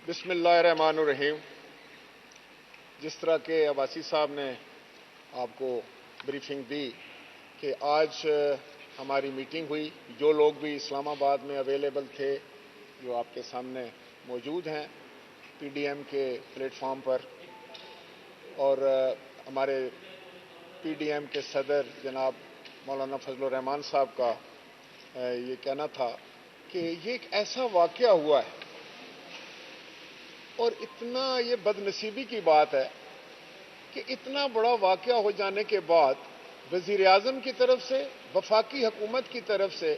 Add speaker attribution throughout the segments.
Speaker 1: بسم اللہ الرحمن الرحیم۔ جس طرح کہ عباسی صاحب نے آپ کو بریفنگ دی کہ آج ہماری میٹنگ ہوئی، جو لوگ بھی اسلام آباد میں اویلیبل تھے، جو آپ کے سامنے موجود ہیں پی ڈی ایم کے پلیٹ فارم پر، اور ہمارے پی ڈی ایم کے صدر جناب مولانا فضل الرحمان صاحب کا یہ کہنا تھا کہ یہ ایک ایسا واقعہ ہوا ہے اور اتنا یہ بد نصیبی کی بات ہے کہ اتنا بڑا واقعہ ہو جانے کے بعد وزیر اعظم کی طرف سے، وفاقی حکومت کی طرف سے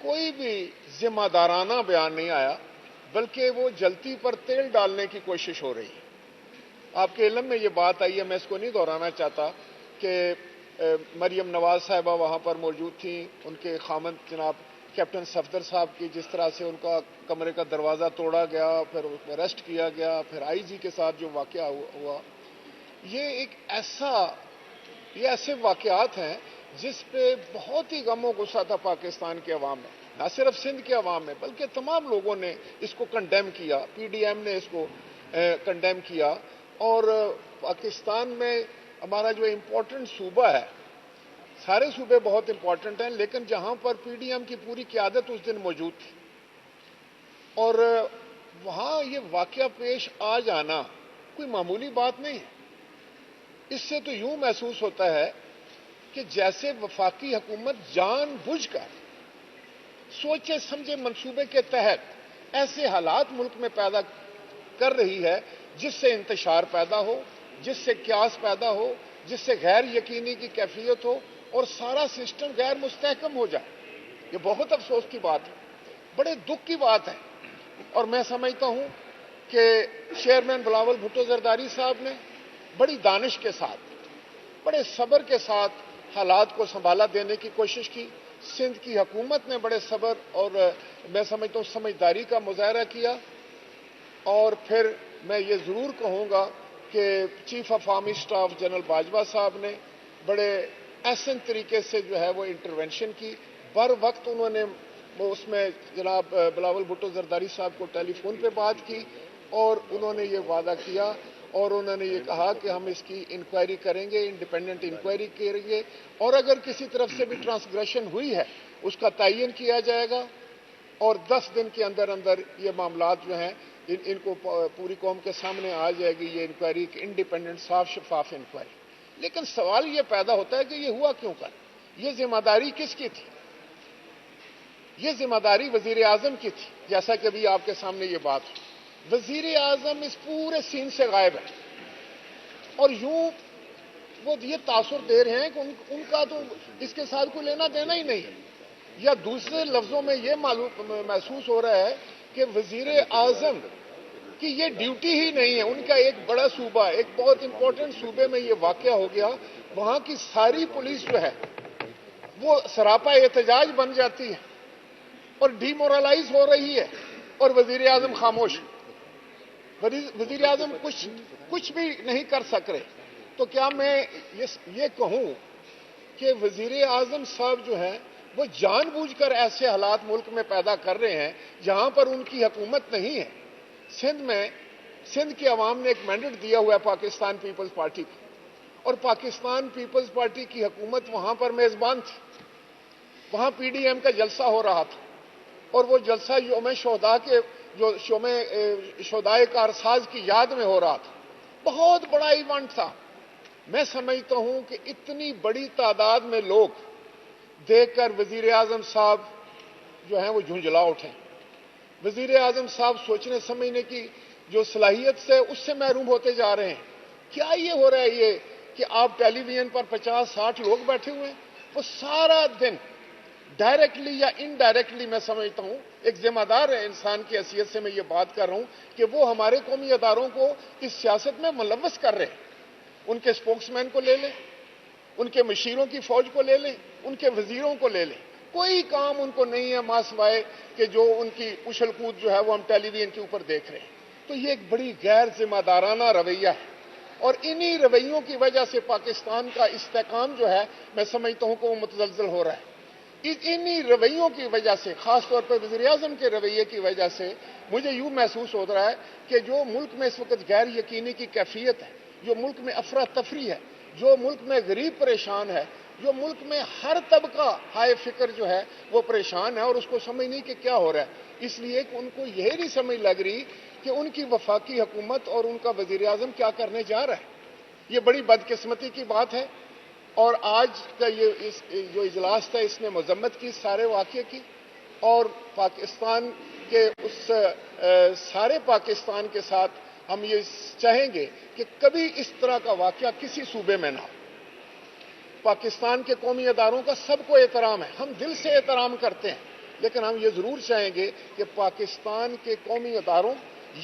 Speaker 1: کوئی بھی ذمہ دارانہ بیان نہیں آیا، بلکہ وہ جلتی پر تیل ڈالنے کی کوشش ہو رہی ہے۔ آپ کے علم میں یہ بات آئی ہے، میں اس کو نہیں دہرانا چاہتا، کہ مریم نواز صاحبہ وہاں پر موجود تھیں، ان کے خامند جناب کیپٹن صفدر صاحب کی جس طرح سے ان کا کمرے کا دروازہ توڑا گیا، پھر اریسٹ کیا گیا، پھر آئی جی کے ساتھ جو واقعہ ہوا، یہ ایسے واقعات ہیں جس پہ بہت ہی غم و غصہ تھا پاکستان کے عوام میں، نہ صرف سندھ کے عوام میں بلکہ تمام لوگوں نے اس کو کنڈیم کیا، پی ڈی ایم نے اس کو کنڈیم کیا۔ اور پاکستان میں ہمارا جو امپورٹنٹ صوبہ ہے، سارے صوبے بہت امپورٹنٹ ہیں، لیکن جہاں پر پی ڈی ایم کی پوری قیادت اس دن موجود تھی اور وہاں یہ واقعہ پیش آ جانا کوئی معمولی بات نہیں ہے۔ اس سے تو یوں محسوس ہوتا ہے کہ جیسے وفاقی حکومت جان بوجھ کر سوچے سمجھے منصوبے کے تحت ایسے حالات ملک میں پیدا کر رہی ہے جس سے انتشار پیدا ہو، جس سے قیاس پیدا ہو، جس سے غیر یقینی کی کیفیت ہو اور سارا سسٹم غیر مستحکم ہو جائے۔ یہ بہت افسوس کی بات ہے، بڑے دکھ کی بات ہے، اور میں سمجھتا ہوں کہ چیئرمین بلاول بھٹو زرداری صاحب نے بڑی دانش کے ساتھ، بڑے صبر کے ساتھ حالات کو سنبھالا دینے کی کوشش کی۔ سندھ کی حکومت نے بڑے صبر اور میں سمجھتا ہوں سمجھداری کا مظاہرہ کیا، اور پھر میں یہ ضرور کہوں گا کہ chief of army staff general Bajwa صاحب نے بڑے احسن طریقے سے جو ہے وہ انٹرونشن کی، بر وقت انہوں نے اس میں جناب بلاول بھٹو زرداری صاحب کو ٹیلی فون پہ بات کی، اور انہوں نے یہ وعدہ کیا اور انہوں نے یہ کہا کہ ہم اس کی انکوائری کریں گے، انڈیپینڈنٹ انکوائری کریں گے، اور اگر کسی طرف سے بھی ٹرانسگریشن ہوئی ہے اس کا تعین کیا جائے گا، اور 10 دن کے اندر اندر یہ معاملات جو ہیں ان کو پوری قوم کے سامنے آ جائے گی یہ انکوائری، انڈیپینڈنٹ صاف شفاف انکوائری۔ لیکن سوال یہ پیدا ہوتا ہے کہ یہ ہوا کیوں کر؟ یہ ذمہ داری کس کی تھی؟ یہ ذمہ داری وزیر اعظم کی تھی، جیسا کہ ابھی آپ کے سامنے یہ بات ہوئی۔ وزیر اعظم اس پورے سین سے غائب ہے، اور یوں وہ یہ تاثر دے رہے ہیں کہ ان کا تو اس کے ساتھ کوئی لینا دینا ہی نہیں ہے، یا دوسرے لفظوں میں یہ محسوس ہو رہا ہے کہ وزیر اعظم کی یہ ڈیوٹی ہی نہیں ہے۔ ان کا ایک بڑا صوبہ، ایک بہت امپورٹنٹ صوبے میں یہ واقعہ ہو گیا، وہاں کی ساری پولیس جو ہے وہ سراپا احتجاج بن جاتی ہے اور ڈی مورلائز ہو رہی ہے، اور وزیر اعظم خاموش، وزیر اعظم کچھ بھی نہیں کر سک رہے۔ تو کیا میں یہ کہوں کہ وزیر اعظم صاحب جو ہیں وہ جان بوجھ کر ایسے حالات ملک میں پیدا کر رہے ہیں جہاں پر ان کی حکومت نہیں ہے؟ سندھ کے عوام نے ایک مینڈیٹ دیا ہوا ہے پاکستان پیپلز پارٹی کو، اور پاکستان پیپلز پارٹی کی حکومت وہاں پر میزبان تھی، وہاں پی ڈی ایم کا جلسہ ہو رہا تھا، اور وہ جلسہ یوم شہداء کے جو شہدائے کارساز کی یاد میں ہو رہا تھا، بہت بڑا ایونٹ تھا۔ میں سمجھتا ہوں کہ اتنی بڑی تعداد میں لوگ دیکھ کر وزیر اعظم صاحب جو ہیں وہ جھنجھلا اٹھے۔ وزیر اعظم صاحب سوچنے سمجھنے کی جو صلاحیت سے اس سے محروم ہوتے جا رہے ہیں۔ کیا یہ ہو رہا ہے یہ کہ آپ ٹیلی ویژن پر 50-60 لوگ بیٹھے ہوئے ہیں، وہ سارا دن ڈائریکٹلی یا انڈائریکٹلی، میں سمجھتا ہوں ایک ذمہ دار انسان کی حیثیت سے میں یہ بات کر رہا ہوں کہ وہ ہمارے قومی اداروں کو اس سیاست میں ملوث کر رہے ہیں۔ ان کے اسپوکس مین کو لے لیں، ان کے مشیروں کی فوج کو لے لیں، ان کے وزیروں کو لے لیں، کوئی کام ان کو نہیں ہے ماں سوائے کہ جو ان کی اچھل کود جو ہے وہ ہم ٹیلی ویژن کے اوپر دیکھ رہے ہیں۔ تو یہ ایک بڑی غیر ذمہ دارانہ رویہ ہے، اور انہی رویوں کی وجہ سے پاکستان کا استحکام جو ہے میں سمجھتا ہوں کہ وہ متزلزل ہو رہا ہے۔ انہی رویوں کی وجہ سے، خاص طور پر وزیر اعظم کے رویے کی وجہ سے مجھے یوں محسوس ہو رہا ہے کہ جو ملک میں اس وقت غیر یقینی کی کیفیت ہے، جو ملک میں افراتفری ہے، جو ملک میں غریب پریشان ہے، جو ملک میں ہر طبقہ ہائے فکر جو ہے وہ پریشان ہے اور اس کو سمجھ نہیں کہ کیا ہو رہا ہے، اس لیے کہ ان کو یہی نہیں سمجھ لگ رہی کہ ان کی وفاقی حکومت اور ان کا وزیر اعظم کیا کرنے جا رہا ہے۔ یہ بڑی بدقسمتی کی بات ہے، اور آج کا یہ جو اجلاس تھا اس نے مذمت کی سارے واقعے کی، اور پاکستان کے اس سارے پاکستان کے ساتھ ہم یہ چاہیں گے کہ کبھی اس طرح کا واقعہ کسی صوبے میں نہ ہو۔ پاکستان کے قومی اداروں کا سب کو احترام ہے، ہم دل سے احترام کرتے ہیں، لیکن ہم یہ ضرور چاہیں گے کہ پاکستان کے قومی اداروں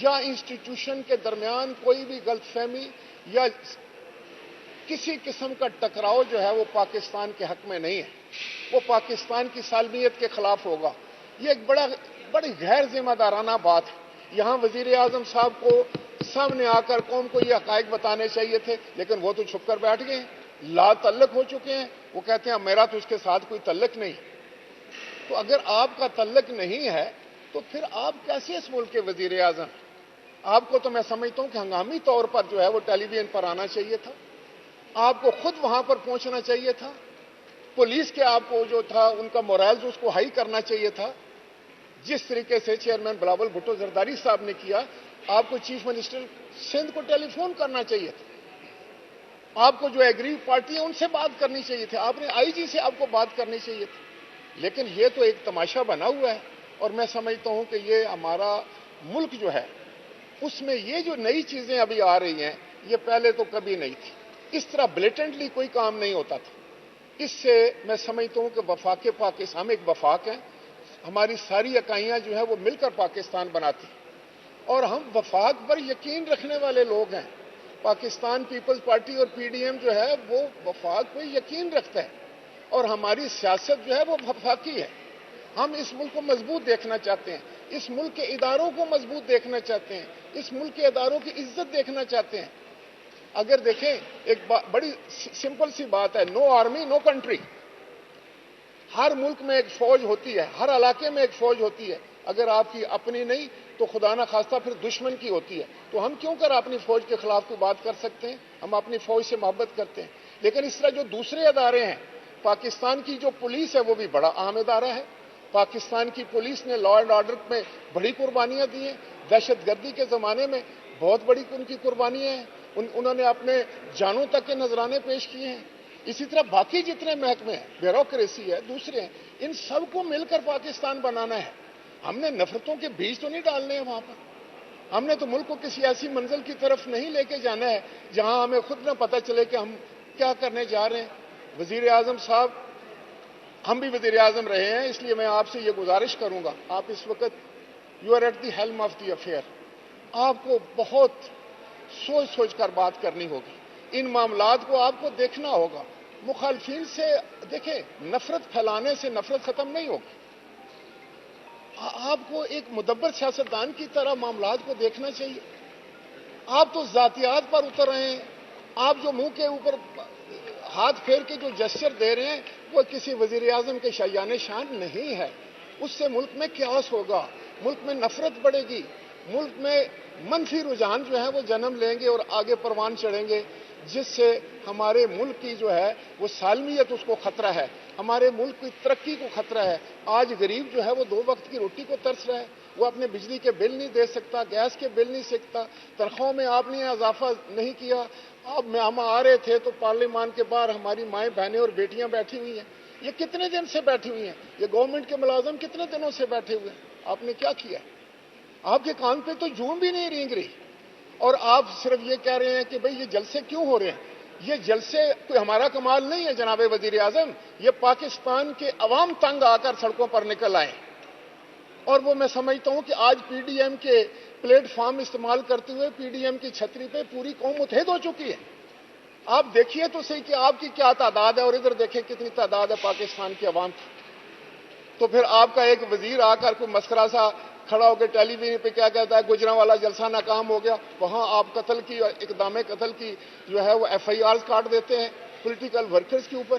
Speaker 1: یا انسٹیٹیوشن کے درمیان کوئی بھی غلط فہمی یا کسی قسم کا ٹکراؤ جو ہے وہ پاکستان کے حق میں نہیں ہے، وہ پاکستان کی سالمیت کے خلاف ہوگا۔ یہ ایک بڑی غیر ذمہ دارانہ بات ہے۔ یہاں وزیر اعظم صاحب کو سامنے آ کر قوم کو یہ حقائق بتانے چاہیے تھے، لیکن وہ تو چھپ کر بیٹھ گئے ہیں، لا تعلق ہو چکے ہیں۔ وہ کہتے ہیں میرا تو اس کے ساتھ کوئی تعلق نہیں۔ تو اگر آپ کا تعلق نہیں ہے تو پھر آپ کیسے اس ملک کے وزیر اعظم؟ آپ کو تو میں سمجھتا ہوں کہ ہنگامی طور پر جو ہے وہ ٹیلی ویژن پر آنا چاہیے تھا، آپ کو خود وہاں پر پہنچنا چاہیے تھا، پولیس کے آپ کو جو تھا ان کا مورائل اس کو ہائی کرنا چاہیے تھا، جس طریقے سے چیئرمین بلاول بھٹو زرداری صاحب نے کیا۔ آپ کو چیف منسٹر سندھ کو ٹیلی فون کرنا چاہیے تھا، آپ کو جو ایگری پارٹی ہے ان سے بات کرنی چاہیے تھی، آپ نے آئی جی سے آپ کو بات کرنی چاہیے تھی، لیکن یہ تو ایک تماشا بنا ہوا ہے۔ اور میں سمجھتا ہوں کہ یہ ہمارا ملک جو ہے اس میں یہ جو نئی چیزیں ابھی آ رہی ہیں یہ پہلے تو کبھی نہیں تھی، اس طرح بلیٹنٹلی کوئی کام نہیں ہوتا تھا۔ اس سے میں سمجھتا ہوں کہ وفاق پاکستان، ہم ایک وفاق ہیں، ہماری ساری اکائیاں جو ہیں وہ مل کر پاکستان بناتی ہیں، اور ہم وفاق پر یقین رکھنے والے لوگ ہیں۔ پاکستان پیپلز پارٹی اور پی ڈی ایم جو ہے وہ وفاق پہ یقین رکھتا ہے، اور ہماری سیاست جو ہے وہ وفاقی ہے۔ ہم اس ملک کو مضبوط دیکھنا چاہتے ہیں، اس ملک کے اداروں کو مضبوط دیکھنا چاہتے ہیں، اس ملک کے اداروں کی عزت دیکھنا چاہتے ہیں۔ اگر دیکھیں ایک بڑی سمپل سی بات ہے، نو آرمی نو کنٹری۔ ہر ملک میں ایک فوج ہوتی ہے، ہر علاقے میں ایک فوج ہوتی ہے، اگر آپ کی اپنی نہیں تو خدا نہ خواستہ پھر دشمن کی ہوتی ہے۔ تو ہم کیوں کر اپنی فوج کے خلاف کوئی بات کر سکتے ہیں؟ ہم اپنی فوج سے محبت کرتے ہیں، لیکن اس طرح جو دوسرے ادارے ہیں، پاکستان کی جو پولیس ہے وہ بھی بڑا اہم ادارہ ہے۔ پاکستان کی پولیس نے لا اینڈ آرڈر میں بڑی قربانیاں دی ہیں، دہشت گردی کے زمانے میں بہت بڑی ان کی قربانیاں ہیں، انہوں نے اپنے جانوں تک کے نذرانے پیش کیے ہیں۔ اسی طرح باقی جتنے محکمے ہیں، بیوروکریسی ہے، دوسرے ہیں، ان سب کو مل کر پاکستان بنانا ہے۔ ہم نے نفرتوں کے بیج تو نہیں ڈالنے ہیں وہاں پر، ہم نے تو ملک کو کسی ایسی منزل کی طرف نہیں لے کے جانا ہے جہاں ہمیں خود نہ پتہ چلے کہ ہم کیا کرنے جا رہے ہیں۔ وزیر اعظم صاحب، ہم بھی وزیر اعظم رہے ہیں، اس لیے میں آپ سے یہ گزارش کروں گا، آپ اس وقت you are at the helm of the affair, آپ کو بہت سوچ کر بات کرنی ہوگی، ان معاملات کو آپ کو دیکھنا ہوگا۔ مخالفین سے دیکھیں، نفرت پھیلانے سے نفرت ختم نہیں ہوگی، آپ کو ایک مدبر سیاستدان کی طرح معاملات کو دیکھنا چاہیے۔ آپ تو ذاتیات پر اتر رہے ہیں، آپ جو منہ کے اوپر ہاتھ پھیر کے جو جسچر دے رہے ہیں وہ کسی وزیر اعظم کے شایان شان نہیں ہے۔ اس سے ملک میں کیاس ہوگا، ملک میں نفرت بڑھے گی، ملک میں منفی رجحان جو ہے وہ جنم لیں گے اور آگے پروان چڑھیں گے، جس سے ہمارے ملک کی جو ہے وہ سالمیت اس کو خطرہ ہے، ہمارے ملک کی ترقی کو خطرہ ہے۔ آج غریب جو ہے وہ 2 وقت کی روٹی کو ترس رہا ہے، وہ اپنے بجلی کے بل نہیں دے سکتا، گیس کے بل نہیں سکتا، تنخواہوں میں آپ نے اضافہ نہیں کیا۔ اب ہم آ رہے تھے تو پارلیمان کے باہر ہماری مائیں بہنیں اور بیٹیاں بیٹھی ہوئی ہیں، یہ کتنے دن سے بیٹھی ہوئی ہیں، یہ گورنمنٹ کے ملازم کتنے دنوں سے بیٹھے ہوئے ہیں، آپ نے کیا کیا؟ آپ کے کان پہ تو جون بھی نہیں رینگ رہی، اور آپ صرف یہ کہہ رہے ہیں کہ بھئی یہ جلسے کیوں ہو رہے ہیں۔ یہ جلسے کوئی ہمارا کمال نہیں ہے جناب وزیر اعظم، یہ پاکستان کے عوام تنگ آ کر سڑکوں پر نکل آئے، اور وہ میں سمجھتا ہوں کہ آج پی ڈی ایم کے پلیٹ فارم استعمال کرتے ہوئے پی ڈی ایم کی چھتری پہ پوری قوم متحد ہو چکی ہے۔ آپ دیکھیے تو صحیح کہ آپ کی کیا تعداد ہے، اور ادھر دیکھیں کتنی تعداد ہے پاکستان کی عوام کی۔ تو پھر آپ کا ایک وزیر آ کر کوئی مسخرہ سا کھڑا ہو کے ٹیلی ویژن پہ کیا کہتا ہے، گجراں والا جلسہ ناکام ہو گیا، وہاں آپ قتل کی، اقدام قتل کی جو ہے وہ ایف آئی آر کاٹ دیتے ہیں پولیٹیکل ورکرز کے اوپر۔